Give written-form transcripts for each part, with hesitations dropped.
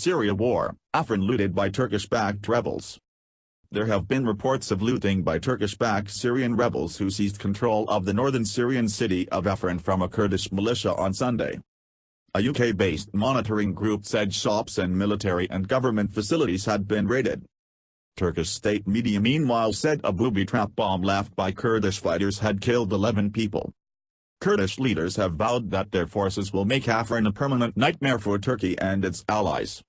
Syria war, Afrin looted by Turkish-backed rebels. There have been reports of looting by Turkish-backed Syrian rebels who seized control of the northern Syrian city of Afrin from a Kurdish militia on Sunday. A UK-based monitoring group said shops and military and government facilities had been raided. Turkish state media meanwhile said a booby trap bomb left by Kurdish fighters had killed 11 people. Kurdish leaders have vowed that their forces will make Afrin a permanent nightmare for Turkey and its allies.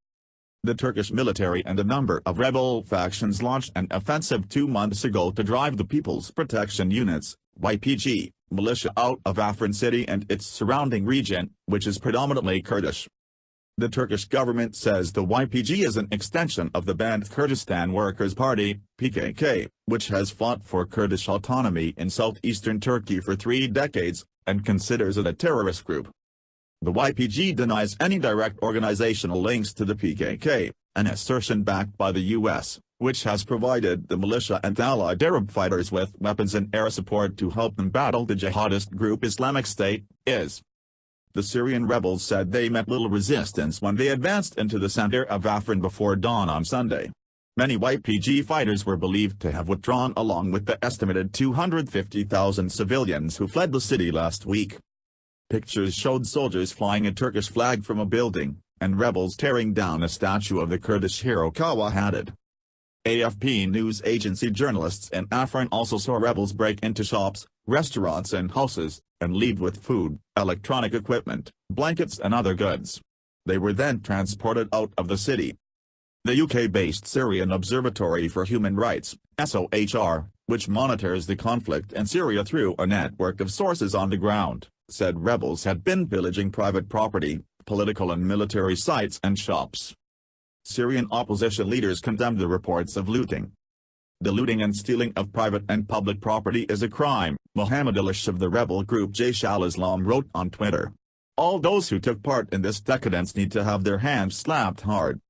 The Turkish military and a number of rebel factions launched an offensive 2 months ago to drive the People's Protection Units, YPG, militia out of Afrin city and its surrounding region, which is predominantly Kurdish. The Turkish government says the YPG is an extension of the banned Kurdistan Workers' Party, PKK, which has fought for Kurdish autonomy in southeastern Turkey for 3 decades, and considers it a terrorist group. The YPG denies any direct organizational links to the PKK, an assertion backed by the U.S., which has provided the militia and allied Arab fighters with weapons and air support to help them battle the jihadist group Islamic State, IS. The Syrian rebels said they met little resistance when they advanced into the center of Afrin before dawn on Sunday. Many YPG fighters were believed to have withdrawn along with the estimated 250,000 civilians who fled the city last week. Pictures showed soldiers flying a Turkish flag from a building, and rebels tearing down a statue of the Kurdish hero Kawa Hadid. AFP news agency journalists in Afrin also saw rebels break into shops, restaurants and houses, and leave with food, electronic equipment, blankets and other goods. They were then transported out of the city. The UK-based Syrian Observatory for Human Rights, SOHR, which monitors the conflict in Syria through a network of sources on the ground, said rebels had been pillaging private property, political and military sites and shops. Syrian opposition leaders condemned the reports of looting. The looting and stealing of private and public property is a crime, Mohammed Alish of the rebel group Jaish al-Islam wrote on Twitter. All those who took part in this decadence need to have their hands slapped hard.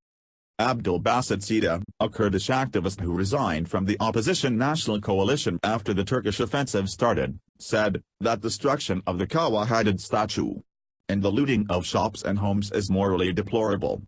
Abdul Basit Sida, a Kurdish activist who resigned from the opposition National Coalition after the Turkish offensive started, said that destruction of the Kawa Hadid statue and the looting of shops and homes is morally deplorable.